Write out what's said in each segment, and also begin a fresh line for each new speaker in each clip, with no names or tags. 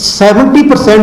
70%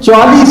40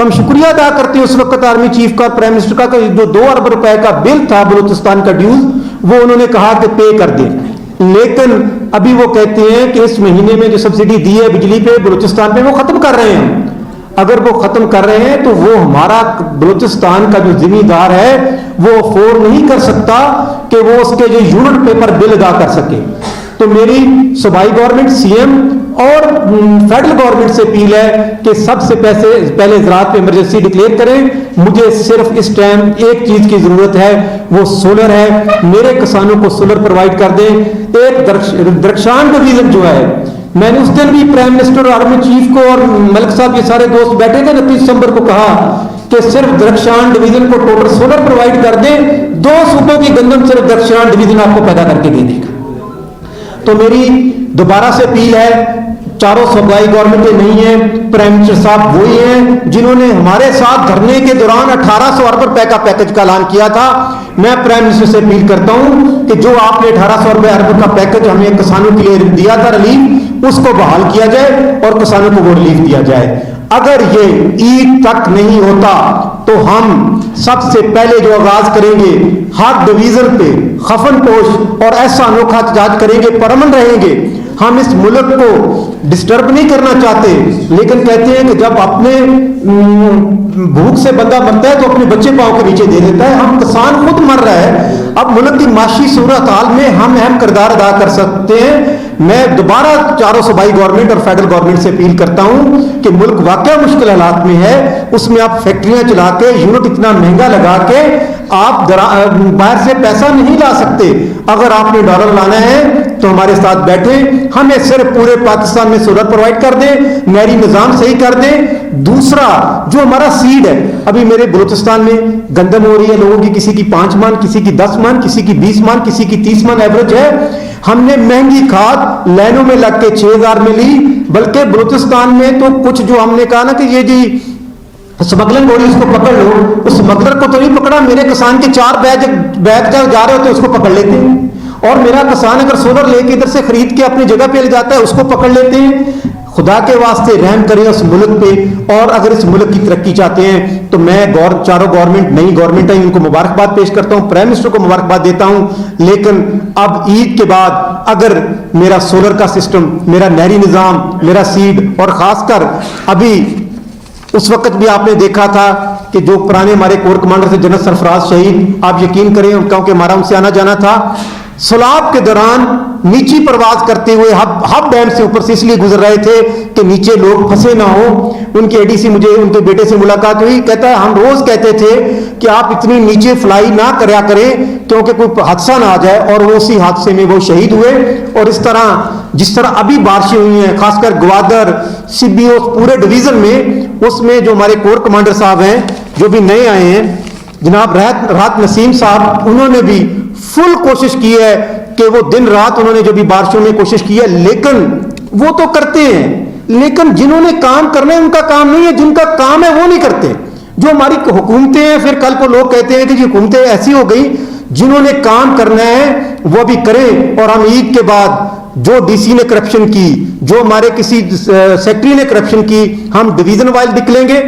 تو ہم شکریہ ادا کرتے ہیں اس وقت آرمی چیف کا اور پرائم منسٹر کا کہ جو 2 ارب روپے کا بل تھا بلوچستان کا ڈیوز وہ انہوں نے کہا کہ پے کر دیں، لیکن ابھی وہ کہتے ہیں کہ اس مہینے میں جو سبسڈی دی ہے بجلی پہ بلوچستان پہ وہ ختم کر رہے ہیں۔ اگر وہ ختم کر رہے ہیں تو وہ ہمارا بلوچستان کا جو ذمہ دار ہے وہ افورڈ نہیں کر سکتا کہ وہ اس کے جو یونٹ پیپر بل ادا کر سکے۔ تو میری صوبائی گورنمنٹ، سی ایم اور فیڈرل گورنمنٹ سے اپیل ہے کہ سب سے پہلے زراعت پہ ایمرجنسی ڈکلیئر کریں۔ مجھے صرف اس ٹائم ایک چیز کی ضرورت ہے، وہ سولر ہے، میرے کسانوں کو سولر پرووائڈ کر دیں۔ ایک درخشان ڈویژن جو ہے، میں نے اس دن بھی پرائم منسٹر اور آرمی چیف کو اور ملک صاحب یہ سارے دوست بیٹھے تھے 29 دسمبر کو کہا کہ صرف درخشان ڈویژن کو ٹوٹل سولر پرووائڈ کر دیں، 2 صوبوں کی گندم صرف درخشان ڈویژن آپ کو پیدا کر کے دے دے گا۔ تو میری دوبارہ سے اپیل ہے، چاروں صوبائی گورنمنٹیں نہیں ہیں، پرائم منسٹر صاحب وہی ہیں جنہوں نے ہمارے ساتھ دھرنے کے دوران 1800 ارب روپے کا پیکج کا اعلان کیا تھا۔ میں پرائم منسٹر سے اپیل کرتا ہوں کہ جو آپ نے 1800 ارب کا پیکج ہمیں کسانوں کے لیے دیا تھا ریلیف، اس کو بحال کیا جائے اور کسانوں کو وہ ریلیف دیا جائے۔ اگر یہ عید تک نہیں ہوتا تو ہم سب سے پہلے جو آغاز کریں گے ہر ڈویژن پہ خفن پوش اور ایسا انوکھا احتجاج کریں گے، پرامن رہیں گے۔ ہم اس ملک کو ڈسٹرب نہیں کرنا چاہتے، لیکن کہتے ہیں کہ جب اپنے بھوک سے بندہ مرتا ہے تو اپنے بچے پاؤں کے نیچے دے دیتا ہے۔ ہم کسان خود مر رہا ہے، اب ملک کی معاشی صورتحال میں ہم اہم کردار ادا کر سکتے ہیں۔ میں دوبارہ چاروں صوبائی گورنمنٹ اور فیڈرل گورنمنٹ سے اپیل کرتا ہوں کہ ملک واقعہ مشکل حالات میں ہے، اس میں آپ فیکٹریاں چلا کے یونٹ اتنا مہنگا لگا کے آپ باہر سے پیسہ نہیں لا سکتے۔ اگر آپ نے ڈالر لانا ہے تو ہمارے ساتھ بیٹھیں، ہمیں صرف پورے پاکستان میں سولر پرووائڈ کر دیں، نہری نظام صحیح کر دیں۔ دوسرا جو ہمارا سیڈ ہے، ابھی میرے بلوچستان میں گندم ہو رہی ہے لوگوں کی، کسی کی 5 من، کسی کی 10 من، کسی کی 20 من، کسی کی 30 من ایوریج ہے۔ ہم نے مہنگی کھاد لائنوں میں لگ کے 6000 میں لی، بلکہ بلوچستان میں تو کچھ جو ہم نے کہا نا کہ یہ جی اسمگلنگ ہو رہی ہے اس کو پکڑ لو، اس اسمگلر کو تو نہیں پکڑا، میرے کسان کے 4 بیگ جا رہے ہوتے ہیں اس کو پکڑ لیتے ہیں، اور میرا کسان اگر سولر لے کے ادھر سے خرید کے اپنی جگہ پہ لے جاتا ہے اس کو پکڑ لیتے ہیں۔ خدا کے واسطے رحم کریں اس ملک پہ، اور اگر اس ملک کی ترقی چاہتے ہیں تو میں چاروں گورنمنٹ، نئی گورنمنٹ ہے، ان کو مبارکباد پیش کرتا ہوں، پرائم منسٹر کو مبارکباد دیتا ہوں۔ لیکن اب عید کے بعد اگر میرا سولر کا سسٹم، میرا نہری نظام، میرا سیڈ، اور خاص کر ابھی اس وقت بھی آپ نے دیکھا تھا کہ جو پرانے ہمارے کور کمانڈر تھے جنرل سرفراز شہید، آپ یقین کریں کیونکہ ہمارا ان سے آنا جانا تھا، سیلاب کے دوران نیچی پرواز کرتے ہوئے ہب ڈیم سے اوپر سے اس لیے گزر رہے تھے کہ نیچے لوگ پھنسے نہ ہوں۔ ان کے ADC مجھے ان کے بیٹے سے ملاقات ہوئی، کہتا ہے ہم روز کہتے تھے کہ آپ اتنی نیچے فلائی نہ کریا کریں کیونکہ کوئی حادثہ نہ آ جائے، اور وہ اسی حادثے میں وہ شہید ہوئے۔ اور اس طرح جس طرح ابھی بارشیں ہوئی ہیں خاص کر گوادر، CBO پورے ڈویژن میں، اس میں جو ہمارے کور کمانڈر صاحب ہیں جو بھی نئے آئے ہیں، جناب راحت نسیم صاحب، انہوں نے بھی فل کوشش کی ہے کہ وہ دن رات انہوں نے جو بھی بارشوں میں کوشش کی ہے، لیکن وہ تو کرتے ہیں، لیکن جنہوں نے کام کرنا ہے ان کا کام نہیں ہے، جن کا کام ہے وہ نہیں کرتے۔ جو ہماری حکومتیں ہیں، پھر کل کو لوگ کہتے ہیں کہ جی حکومتیں ایسی ہو گئی، جنہوں نے کام کرنا ہے وہ بھی کریں۔ اور ہم عید کے بعد جو DC نے کرپشن کی، جو ہمارے کسی سیکٹری نے کرپشن کی، ہم ڈویژن وائز نکلیں گے،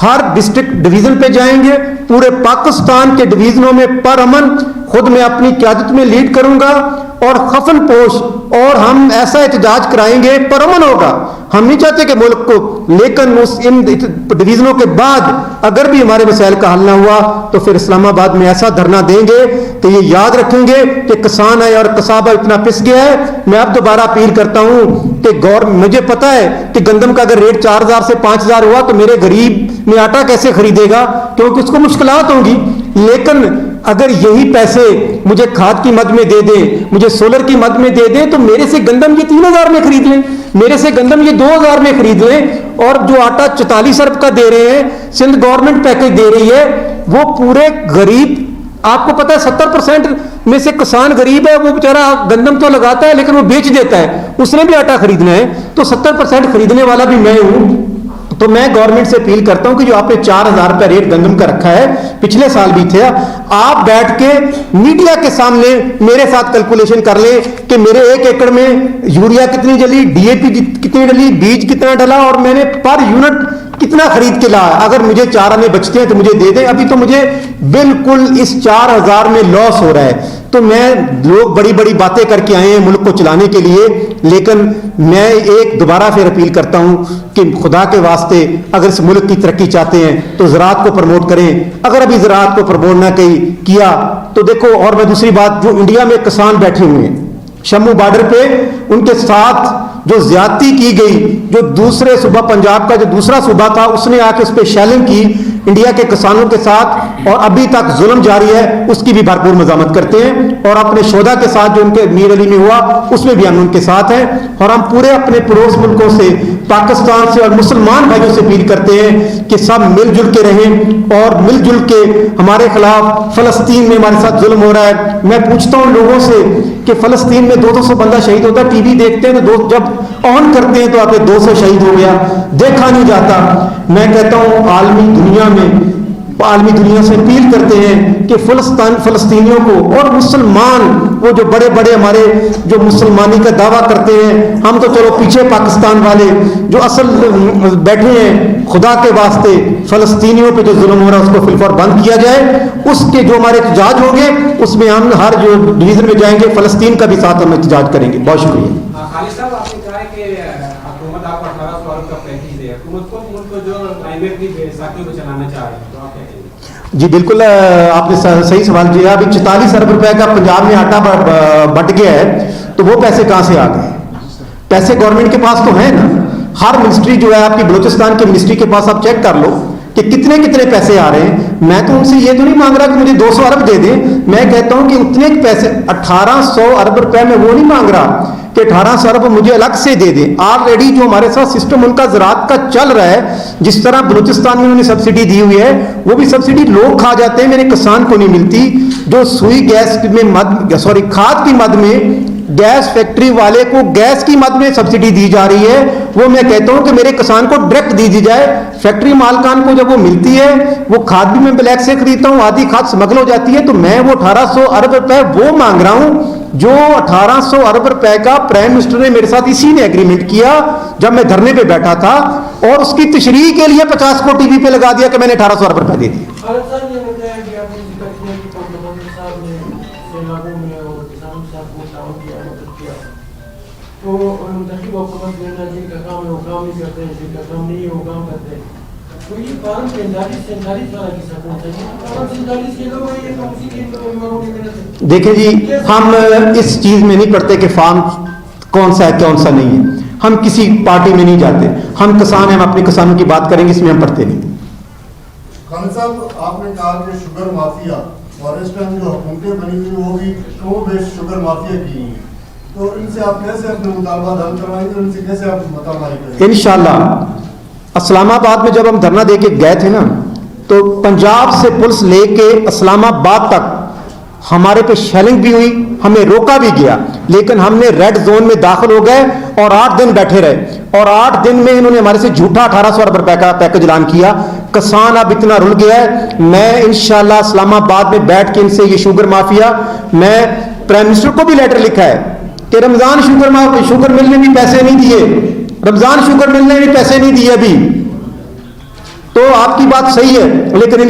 ہر ڈسٹرکٹ ڈویژن پہ جائیں گے، پورے پاکستان کے ڈویژنوں میں پرامن خود میں اپنی قیادت میں لیڈ کروں گا، اور خفن پوش، اور ہم ایسا احتجاج کرائیں گے، پرامن ہوگا۔ ہم نہیں چاہتے کہ ملک کو، لیکن ان ڈویژنوں کے بعد اگر بھی ہمارے مسائل کا حل نہ ہوا تو پھر اسلام آباد میں ایسا دھرنا دیں گے کہ یہ یاد رکھیں گے کہ کسان ہے اور قصابہ اتنا پس گیا ہے۔ میں اب دوبارہ اپیل کرتا ہوں کہ مجھے پتا ہے کہ گندم کا اگر ریٹ 4000 سے 5000 ہوا تو میرے غریب میں آٹا کیسے خریدے گا، کیونکہ اس کو مشکلات ہوں گی، لیکن اگر یہی پیسے مجھے کھاد کی مد میں دے دیں، مجھے سولر کی مد میں دے دیں، تو میرے سے گندم یہ 3000 میں خرید لیں، میرے سے گندم یہ 2000 میں خرید لیں، اور جو آٹا 44 ارب کا دے رہے ہیں، سندھ گورنمنٹ پیکج دے رہی ہے، وہ پورے غریب، آپ کو پتا ہے 70% میں سے کسان غریب ہے، وہ بیچارہ گندم تو لگاتا ہے لیکن وہ بیچ دیتا ہے، اس نے بھی آٹا خریدنا ہے، تو 70% خریدنے والا بھی میں ہوں۔ تو میں گورنمنٹ سے اپیل کرتا ہوں کہ جو آپ نے 4000 روپے ریٹ گندم کا رکھا ہے، پچھلے سال بھی تھا، آپ بیٹھ کے میڈیا کے سامنے میرے ساتھ کیلکولیشن کر لیں کہ میرے 1 ایکڑ میں یوریا کتنی ڈلی، DAP کتنی ڈلی، بیج کتنا ڈلا، اور میں نے پر یونٹ کتنا خرید کے لا, اگر مجھے 4 آنے بچتے ہیں تو مجھے دے دیں. ابھی تو مجھے بالکل اس 4000 میں لاس ہو رہا ہے. تو میں, لوگ بڑی بڑی باتیں کر کے آئے ہیں ملک کو چلانے کے لیے, لیکن میں ایک دوبارہ پھر اپیل کرتا ہوں کہ خدا کے واسطے اگر اس ملک کی ترقی چاہتے ہیں تو زراعت کو پروموٹ کریں. اگر ابھی زراعت کو پروموٹ نہ کیا تو دیکھو, اور میں دوسری بات, جو انڈیا میں کسان بیٹھے ہوئے ہیں شمو بارڈر پہ, ان کے ساتھ جو زیادتی کی گئی, جو دوسرے صوبہ پنجاب کا جو دوسرا صوبہ تھا اس نے آ کے اس پہ شیلنگ کی انڈیا کے کسانوں کے ساتھ, اور ابھی تک ظلم جاری ہے, اس کی بھی بھرپور مذمت کرتے ہیں. اور اپنے شہدا کے ساتھ جو ان کے میر علی میں ہوا اس میں بھی ہم ان کے ساتھ ہیں. اور ہم پورے اپنے پڑوس ملکوں سے, پاکستان سے اور مسلمان بھائیوں سے اپیل کرتے ہیں کہ سب مل جل کے رہیں اور مل جل کے ہمارے خلاف, فلسطین میں ہمارے ساتھ ظلم ہو رہا ہے. میں پوچھتا ہوں لوگوں سے کہ فلسطین میں 200 بندہ شہید ہوتا ہے, ٹی وی دیکھتے ہیں تو جب آن کرتے ہیں تو آپ 200 شہید ہو گیا, دیکھا نہیں جاتا. میں کہتا ہوں عالمی دنیا سے اپیل کرتے ہیں کہ فلسطینیوں کو اور مسلمان, وہ جو بڑے بڑے ہمارے جو مسلمانی کا دعویٰ کرتے ہیں, ہم تو چلو پیچھے پاکستان والے جو اصل بیٹھے ہیں, خدا کے واسطے فلسطینیوں پہ جو ظلم ہو رہا ہے اس کو فلفور بند کیا جائے. اس کے جو ہمارے احتجاج ہوں گے اس میں ہم ہر جو ڈویژن میں جائیں گے فلسطین کا بھی ساتھ ہم احتجاج کریں گے. بہت شکریہ.
خالد صاحب, آپ نے کہا ہے کہ حکومت آپ کو 1800 ارب کا پیکیج دے, حکومت کو ملک کو جو IMF کی بیساکھیوں کو چلانا چاہ رہے ہیں, تو آپ کیا کہیں گے؟
جی بالکل, آپ نے صحیح سوال کیا. ابھی 44 ارب روپے کا پنجاب میں آٹا بٹ گیا ہے, تو وہ پیسے کہاں سے آ گئے؟ پیسے گورنمنٹ کے پاس تو ہیں نا. ہر منسٹری جو ہے آپ کی بلوچستان کی منسٹری کے پاس, آپ چیک کر لو کہ کتنے پیسے آ رہے ہیں. میں تو ان سے یہ تو نہیں مانگ رہا کہ مجھے 200 ارب دے دیں, میں کہتا ہوں کہ اتنے پیسے 1800 ارب روپے میں وہ نہیں مانگ رہا کہ 1800 ارب مجھے الگ سے دے دیں. آلریڈی جو ہمارے ساتھ سسٹم ان کا زراعت کا چل رہا ہے, جس طرح بلوچستان میں انہوں نے سبسڈی دی ہوئی ہے, وہ بھی سبسڈی لوگ کھا جاتے ہیں, میرے کسان کو نہیں ملتی. جو سوئی گیس میں کھاد کی مد میں گیس فیکٹری والے کو گیس کی مد میں سبسڈی دی جا رہی ہے, وہ میں کہتا ہوں کہ میرے کسان کو ڈائریکٹ دی جائے. فیکٹری مالکان کو جب وہ ملتی ہے, وہ کھاد بھی میں بلیک سے خریدتا ہوں, آدھی کھاد سمگل ہو جاتی ہے, تو میں وہ 1800 ارب روپے وہ مانگ رہا ہوں جو 1800 ارب روپے کا پرائم منسٹر نے میرے ساتھ اسی نے ایگریمنٹ کیا جب میں دھرنے پہ بیٹھا تھا, اور اس کی تشریح کے لیے 50 کو ٹی وی پہ لگا دیا کہ میں نے 1800 ارب روپے دے دیے. دیکھیں جی, ہم اس چیز میں نہیں پڑھتے کہ فارم کون سا ہے کون سا نہیں ہے. ہم کسی پارٹی میں نہیں جاتے, ہم کسان ہیں, ہم اپنے کسانوں کی بات کریں گے, اس میں ہم پڑھتے نہیں.
خان صاحب, آپ نے کہا کہ شوگر مافیا, اور اس ٹائم جو حکومتیں بنی ہوئی وہ بھی کم بیش شوگر مافیا کی ہیں, تو ان سے آپ کیسے اپنے مطالبات حل کروائیں گے, ان سے کیسے آپ مطالبہ کریں گے؟
انشاءاللہ. اسلام آباد میں جب ہم دھرنا دے کے گئے تھے نا, تو پنجاب سے پولیس لے کے اسلام آباد تک ہمارے پہ شیلنگ بھی ہوئی, ہمیں روکا بھی گیا, لیکن ہم نے ریڈ زون میں داخل ہو گئے اور 8 دن بیٹھے رہے, اور 8 دن میں انہوں نے ہمارے سے جھوٹا 1800 ارب روپے کا پیکج اعلان کیا. کسان اب اتنا رل گیا ہے. میں انشاءاللہ اسلام آباد میں بیٹھ کے ان سے یہ شوگر مافیا, میں پرائم منسٹر کو بھی لیٹر لکھا ہے کہ رمضان شوگر ملنے بھی پیسے نہیں دیے, رمضان شوگر ملنے بھی پیسے نہیں دیے ابھی. تو آپ کی بات صحیح ہے, لیکن